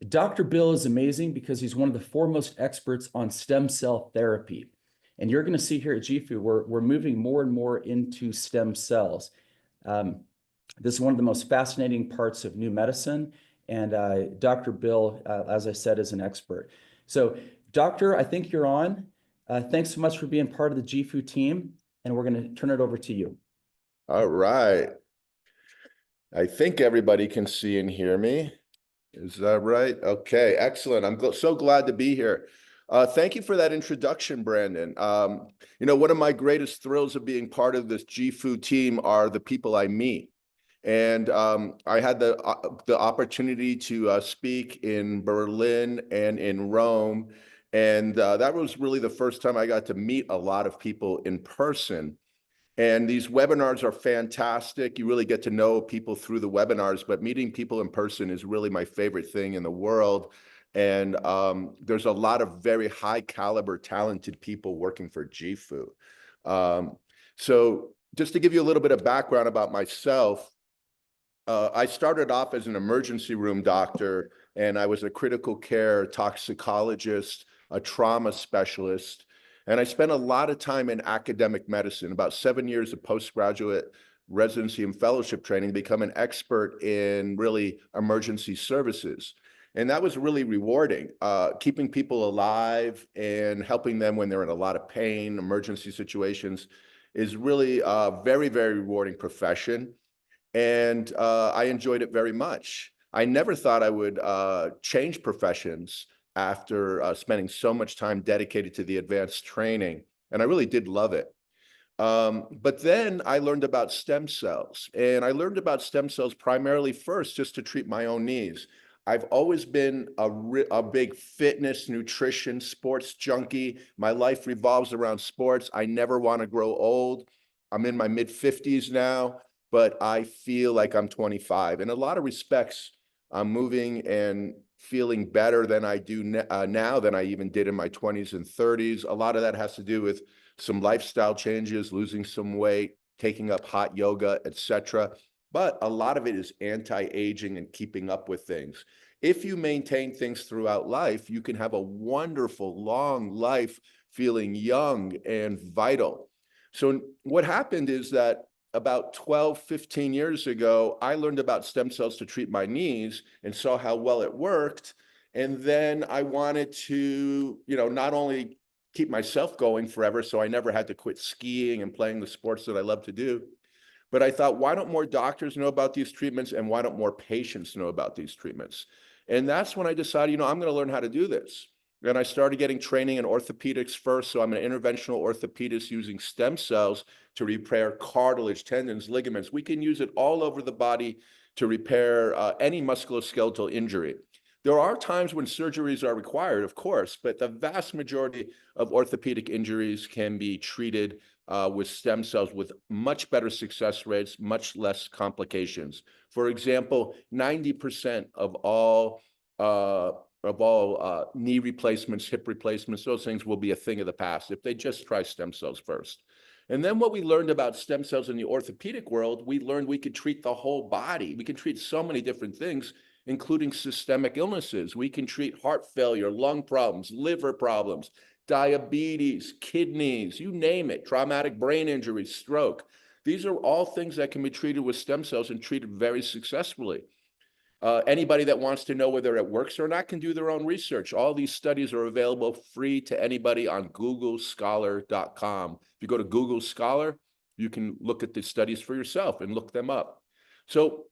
Dr. Bill is amazing because he's one of the foremost experts on stem cell therapy. And you're going to see here at JIFU, we're moving more and more into stem cells. This is one of the most fascinating parts of new medicine. And Dr. Bill, as I said, is an expert. So, Doctor, I think you're on. Thanks so much for being part of the JIFU team. And we're going to turn it over to you. All right. I think everybody can see and hear me. Is that right? Okay, excellent. I'm so glad to be here. Thank you for that introduction, Brandon. One of my greatest thrills of being part of this JIFU team are the people I meet. And I had the opportunity to speak in Berlin and in Rome. And that was really the first time I got to meet a lot of people in person. And these webinars are fantastic. You really get to know people through the webinars, but meeting people in person is really my favorite thing in the world. And there's a lot of very high caliber, talented people working for JIFU. So just to give you a little bit of background about myself, I started off as an emergency room doctor, and I was a critical care toxicologist, a trauma specialist. And I spent a lot of time in academic medicine, about 7 years of postgraduate residency and fellowship training, to become an expert in really emergency services. And that was really rewarding, keeping people alive and helping them when they're in a lot of pain, emergency situations is really a very, very rewarding profession. And I enjoyed it very much. I never thought I would change professions after spending so much time dedicated to the advanced training. And I really did love it. But then I learned about stem cells. And I learned about stem cells primarily first just to treat my own needs. I've always been a big fitness, nutrition, sports junkie. My life revolves around sports. I never want to grow old. I'm in my mid-50s now, but I feel like I'm 25. In a lot of respects, I'm moving and feeling better than I do now than I even did in my 20s and 30s. A lot of that has to do with some lifestyle changes, losing some weight, taking up hot yoga, etc. But a lot of it is anti-aging and keeping up with things. If you maintain things throughout life, you can have a wonderful, long life feeling young and vital. So what happened is that about 12, 15 years ago, I learned about stem cells to treat my knees and saw how well it worked. And then I wanted to, not only keep myself going forever, so I never had to quit skiing and playing the sports that I love to do, but I thought, why don't more doctors know about these treatments, and why don't more patients know about these treatments? And that's when I decided, I'm going to learn how to do this. And I started getting training in orthopedics first. So I'm an interventional orthopedist using stem cells to repair cartilage, tendons, ligaments. We can use it all over the body to repair any musculoskeletal injury. There are times when surgeries are required, of course, but the vast majority of orthopedic injuries can be treated with stem cells with much better success rates, much less complications. For example, 90% of all knee replacements, hip replacements, those things will be a thing of the past if they just try stem cells first. And then what we learned about stem cells in the orthopedic world, we learned we could treat the whole body. We can treat so many different things, including systemic illnesses. We can treat heart failure, lung problems, liver problems, diabetes, kidneys, you name it, traumatic brain injury, stroke. These are all things that can be treated with stem cells and treated very successfully. Anybody that wants to know whether it works or not can do their own research. All these studies are available free to anybody on googlescholar.com. If you go to Google Scholar, you can look at the studies for yourself and look them up. So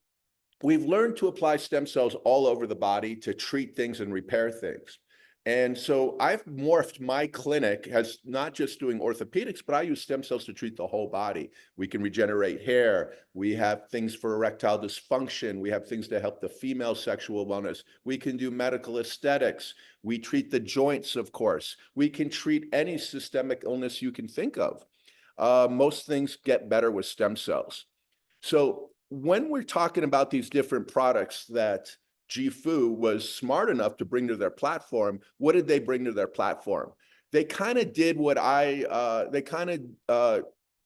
we've learned to apply stem cells all over the body to treat things and repair things. And so I've morphed my clinic as not just doing orthopedics, but I use stem cells to treat the whole body. We can regenerate hair. We have things for erectile dysfunction. We have things to help the female sexual wellness. We can do medical aesthetics. We treat the joints, of course. We can treat any systemic illness you can think of. Most things get better with stem cells. So when we're talking about these different products that JIFU was smart enough to bring to their platform, what did they bring to their platform? They kind of did what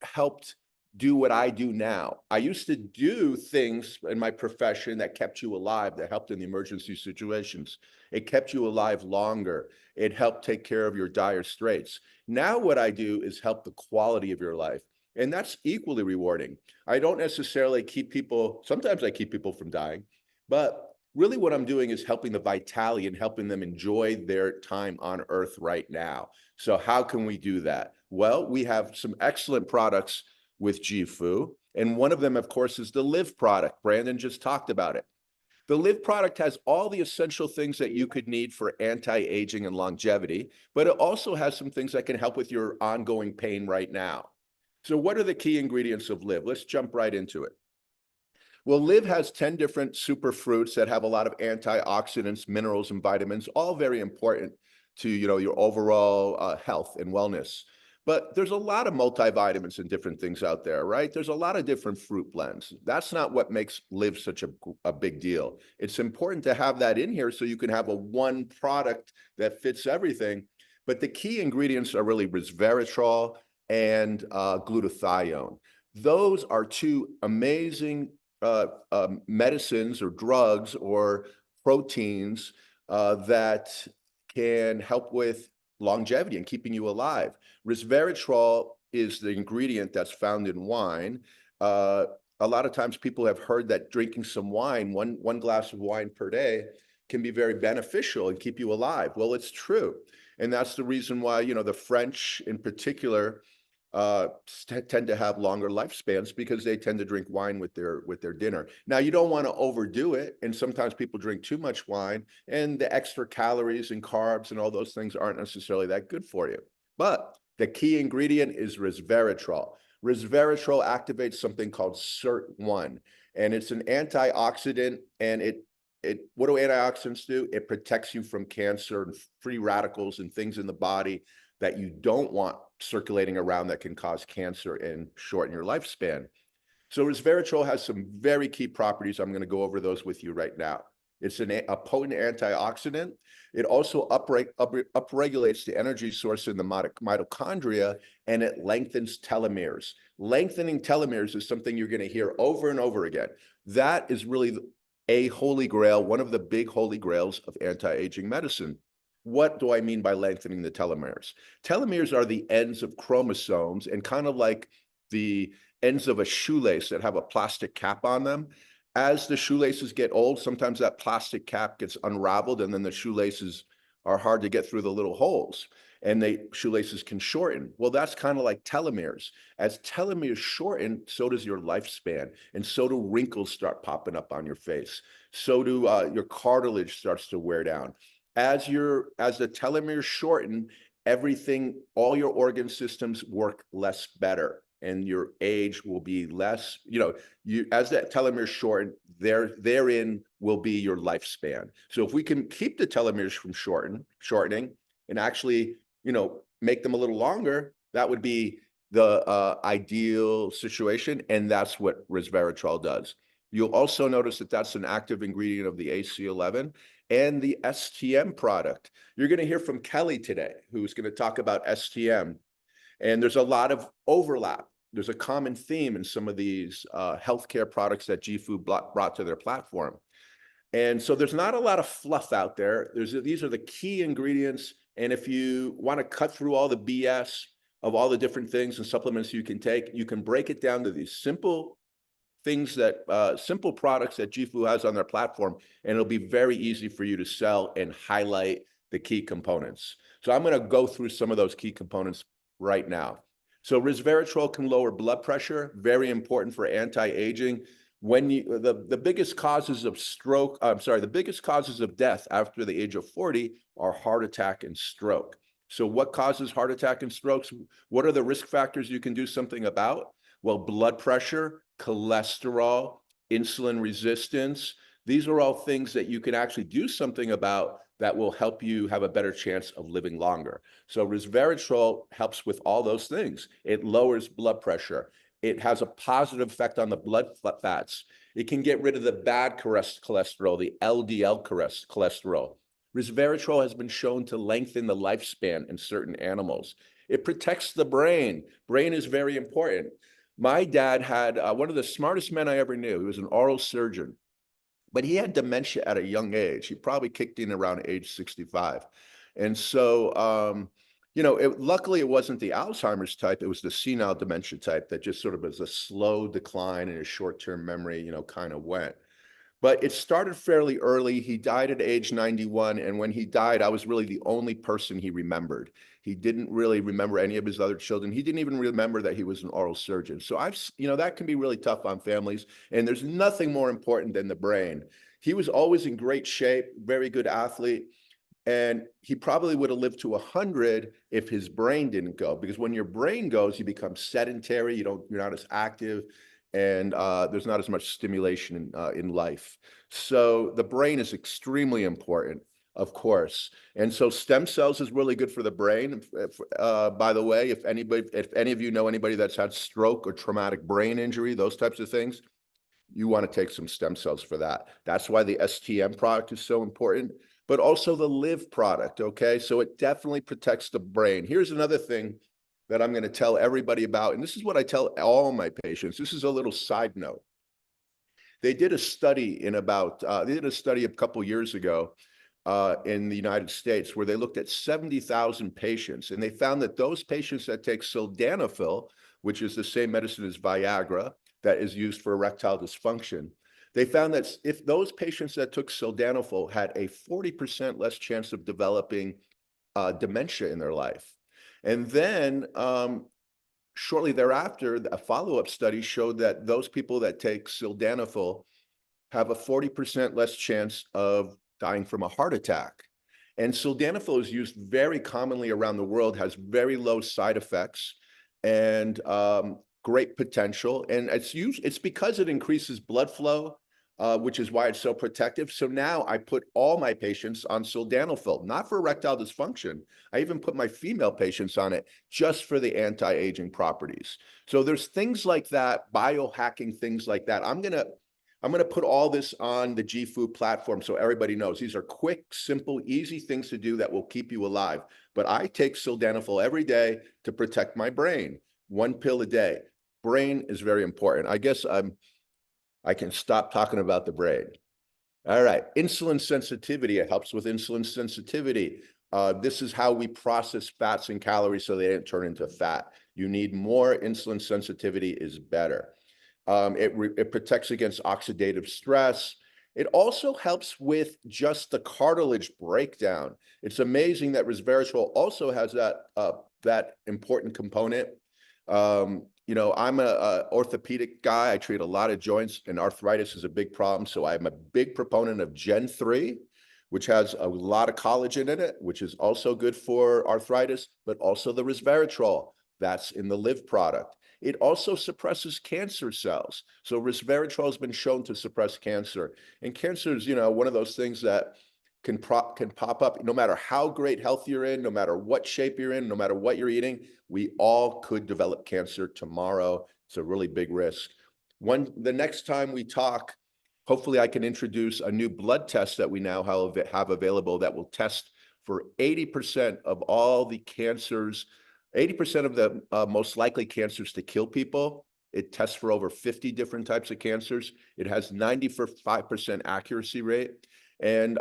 helped do what I do now. I used to do things in my profession that kept you alive, that helped in the emergency situations. It kept you alive longer. It helped take care of your dire straits. Now what I do is help the quality of your life. And that's equally rewarding. I don't necessarily keep people, sometimes I keep people from dying, but really what I'm doing is helping the vitality and helping them enjoy their time on earth right now. So how can we do that? Well, we have some excellent products with JIFU. And one of them, of course, is the LIV product. Brandon just talked about it. The LIV product has all the essential things that you could need for anti-aging and longevity, but it also has some things that can help with your ongoing pain right now. So what are the key ingredients of LIV? Let's jump right into it. Well, LIV has 10 different super fruits that have a lot of antioxidants, minerals, and vitamins, all very important to, your overall health and wellness. But there's a lot of multivitamins and different things out there, right? There's a lot of different fruit blends. That's not what makes LIV such a big deal. It's important to have that in here so you can have a one product that fits everything. But the key ingredients are really resveratrol and glutathione. Those are two amazing medicines or drugs or proteins that can help with longevity and keeping you alive. Resveratrol is the ingredient that's found in wine. A lot of times people have heard that drinking some wine, one glass of wine per day, can be very beneficial and keep you alive. Well, it's true. And that's the reason why, the French in particular tend to have longer lifespans because they tend to drink wine with their dinner. Now, you don't want to overdo it, and sometimes people drink too much wine, and the extra calories and carbs and all those things aren't necessarily that good for you. But the key ingredient is resveratrol. Resveratrol activates something called SIRT1, and it's an antioxidant, and what do antioxidants do? It protects you from cancer and free radicals and things in the body that you don't want circulating around that can cause cancer and shorten your lifespan. So resveratrol has some very key properties. I'm going to go over those with you right now. It's a potent antioxidant. It also upregulates the energy source in the mitochondria, and it lengthens telomeres. Lengthening telomeres is something you're going to hear over and over again. That is really a holy grail, one of the big holy grails of anti-aging medicine. What do I mean by lengthening the telomeres? Telomeres are the ends of chromosomes and kind of like the ends of a shoelace that have a plastic cap on them. As the shoelaces get old, sometimes that plastic cap gets unraveled and then the shoelaces are hard to get through the little holes and shoelaces can shorten. Well, that's kind of like telomeres. As telomeres shorten, so does your lifespan, and so do wrinkles start popping up on your face. So do your cartilage starts to wear down. As the telomeres shorten, all your organ systems work less better, and your age will be less, as that telomere shorten, therein will be your lifespan. So if we can keep the telomeres from shortening and actually, make them a little longer, that would be the ideal situation. And that's what resveratrol does. You'll also notice that that's an active ingredient of the AC11 and the STM product. You're going to hear from Kelly today, who's going to talk about STM. And there's a lot of overlap. There's a common theme in some of these healthcare products that JIFU brought to their platform. And so there's not a lot of fluff out there. These are the key ingredients. And if you want to cut through all the BS of all the different things and supplements you can take, you can break it down to these simple simple products that JIFU has on their platform, and it'll be very easy for you to sell and highlight the key components. So I'm going to go through some of those key components right now. So resveratrol can lower blood pressure, very important for anti-aging. The biggest causes of the biggest causes of death after the age of 40 are heart attack and stroke. So what causes heart attack and strokes? What are the risk factors you can do something about? Well, blood pressure, cholesterol, insulin resistance. These are all things that you can actually do something about that will help you have a better chance of living longer. So resveratrol helps with all those things. It lowers blood pressure. It has a positive effect on the blood fats. It can get rid of the bad cholesterol, the LDL cholesterol. Resveratrol has been shown to lengthen the lifespan in certain animals. It protects the brain. Brain is very important. My dad had one of the smartest men I ever knew. He was an oral surgeon, but he had dementia at a young age. He probably kicked in around age 65. And so, you know, luckily it wasn't the Alzheimer's type. It was the senile dementia type that just sort of was a slow decline and his short-term memory, you know, kind of went. But it started fairly early. He died at age 91. And when he died, I was really the only person he remembered. He didn't really remember any of his other children. He didn't even remember that he was an oral surgeon. So you know, that can be really tough on families. And there's nothing more important than the brain. He was always in great shape, very good athlete. And he probably would have lived to 100 if his brain didn't go, because when your brain goes, you become sedentary. You're not as active, and there's not as much stimulation in life. So the brain is extremely important, of course. And so stem cells is really good for the brain. By the way, if any of you know anybody that's had stroke or traumatic brain injury, those types of things, you want to take some stem cells for that. That's why the STM product is so important, but also the LIV product, okay? So it definitely protects the brain. Here's another thing that I'm going to tell everybody about, and this is what I tell all my patients. This is a little side note. They did a study a couple years ago in the United States where they looked at 70,000 patients, and they found that those patients that take sildenafil, which is the same medicine as Viagra that is used for erectile dysfunction, they found that if those patients that took sildenafil had a 40% less chance of developing dementia in their life. And then shortly thereafter, a follow-up study showed that those people that take sildenafil have a 40% less chance of dying from a heart attack. And sildenafil is used very commonly around the world, has very low side effects, and great potential. And it's because it increases blood flow, which is why it's so protective. So now I put all my patients on sildenafil, not for erectile dysfunction. I even put my female patients on it just for the anti-aging properties. So there's things like that, biohacking things like that. I'm gonna put all this on the JIFU platform so everybody knows these are quick, simple, easy things to do that will keep you alive. But I take sildenafil every day to protect my brain, 1 pill a day. Brain is very important. I guess I can stop talking about the brain. All right, insulin sensitivity. It helps with insulin sensitivity. This is how we process fats and calories so they don't turn into fat. You need more insulin sensitivity is better. It protects against oxidative stress. It also helps with just the cartilage breakdown. It's amazing that resveratrol also has that important component. You know, I'm a orthopedic guy. I treat a lot of joints, and arthritis is a big problem. So I'm a big proponent of Gen 3, which has a lot of collagen in it, which is also good for arthritis, but also the resveratrol that's in the LIV product. It also suppresses cancer cells. So resveratrol has been shown to suppress cancer. And cancer is, you know, one of those things that can pop up no matter how great health you're in, no matter what shape you're in, no matter what you're eating. We all could develop cancer tomorrow. It's a really big risk. The next time we talk, hopefully I can introduce a new blood test that we now have available that will test for 80% of all the cancers, 80% of the most likely cancers to kill people. It tests for over 50 different types of cancers. It has 95% accuracy rate. And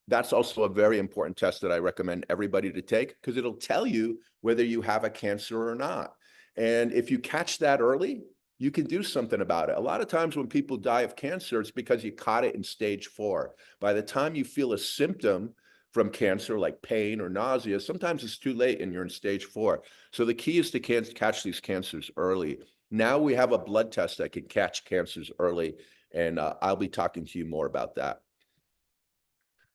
that's also a very important test that I recommend everybody to take, because it'll tell you whether you have a cancer or not. And if you catch that early, you can do something about it. A lot of times when people die of cancer, it's because you caught it in stage 4. By the time you feel a symptom from cancer, like pain or nausea, sometimes it's too late and you're in stage 4. So the key is to catch these cancers early. Now we have a blood test that can catch cancers early, and I'll be talking to you more about that.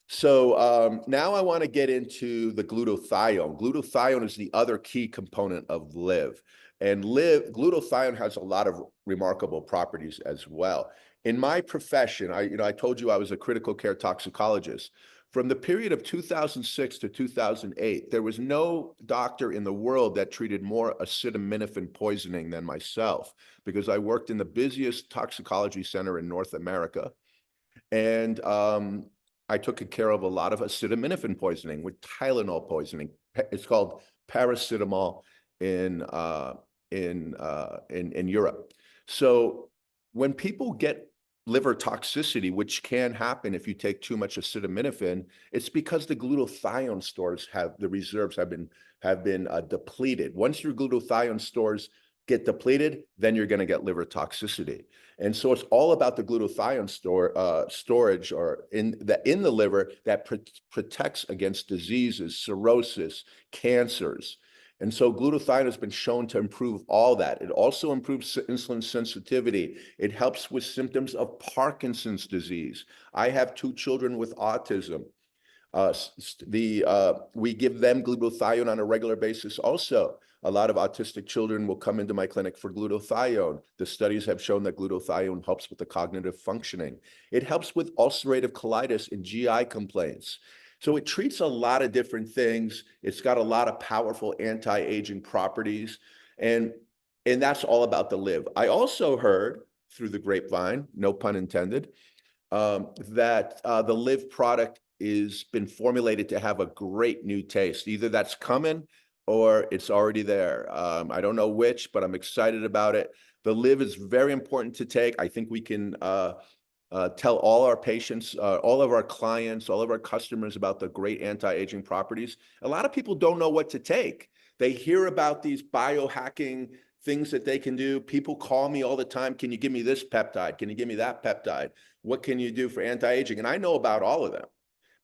So now I want to get into the glutathione. Glutathione is the other key component of LIV. And glutathione has a lot of remarkable properties as well. In my profession, I told you I was a critical care toxicologist. From the period of 2006 to 2008, there was no doctor in the world that treated more acetaminophen poisoning than myself, because I worked in the busiest toxicology center in North America. And I took care of a lot of acetaminophen poisoning with Tylenol poisoning. It's called paracetamol in in Europe. So when people get liver toxicity, which can happen if you take too much acetaminophen, it's because the glutathione stores the reserves have been depleted. Once your glutathione stores get depleted, then you're going to get liver toxicity. And so it's all about the glutathione storage or in the liver that protects against diseases, cirrhosis, cancers. And so glutathione has been shown to improve all that. It also improves insulin sensitivity. It helps with symptoms of Parkinson's disease. I have 2 children with autism. We give them glutathione on a regular basis also. A lot of autistic children will come into my clinic for glutathione. The studies have shown that glutathione helps with the cognitive functioning. It helps with ulcerative colitis and GI complaints. So it treats a lot of different things. It's got a lot of powerful anti-aging properties. And that's all about the LIV. I also heard through the grapevine, no pun intended, that the LIV product is been formulated to have a great new taste. Either that's coming or it's already there. I don't know which, but I'm excited about it. The LIV is very important to take. I think we can tell all our patients, all of our clients, all of our customers about the great anti-aging properties. A lot of people don't know what to take. They hear about these biohacking things that they can do. People call me all the time. Can you give me this peptide? Can you give me that peptide? What can you do for anti-aging? And I know about all of them.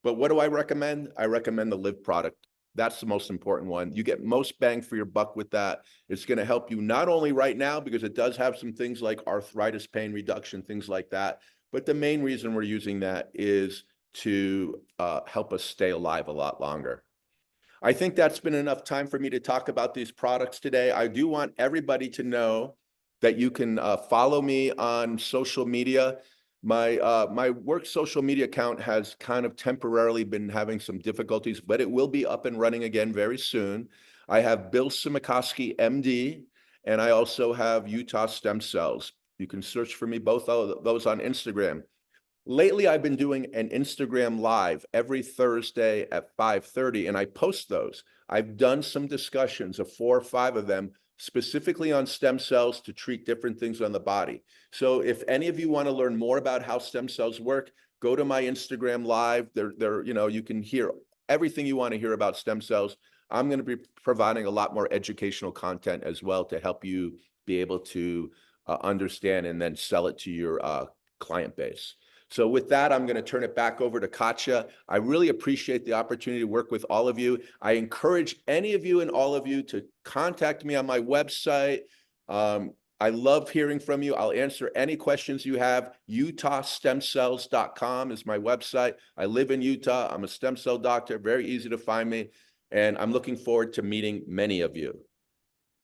But what do I recommend? I recommend the LIV product. That's the most important one. You get most bang for your buck with that. It's going to help you not only right now, because it does have some things like arthritis, pain reduction, things like that. But the main reason we're using that is to help us stay alive a lot longer. I think that's been enough time for me to talk about these products today. I do want everybody to know that you can follow me on social media. My work social media account has kind of temporarily been having some difficulties, but it will be up and running again very soon. I have Bill Cimikoski, MD, and I also have Utah Stem Cells. You can search for me, both of those on Instagram. Lately, I've been doing an Instagram live every Thursday at 5:30, and I post those. I've done some discussions of 4 or 5 of them specifically on stem cells to treat different things on the body. So if any of you want to learn more about how stem cells work, go to my Instagram live. You can hear everything you want to hear about stem cells. I'm going to be providing a lot more educational content as well to help you be able to understand and then sell it to your client base. So with that, I'm going to turn it back over to Katja. I really appreciate the opportunity to work with all of you. I encourage any of you and all of you to contact me on my website. I love hearing from you. I'll answer any questions you have. UtahStemCells.com is my website. I live in Utah. I'm a stem cell doctor. Very easy to find me. And I'm looking forward to meeting many of you.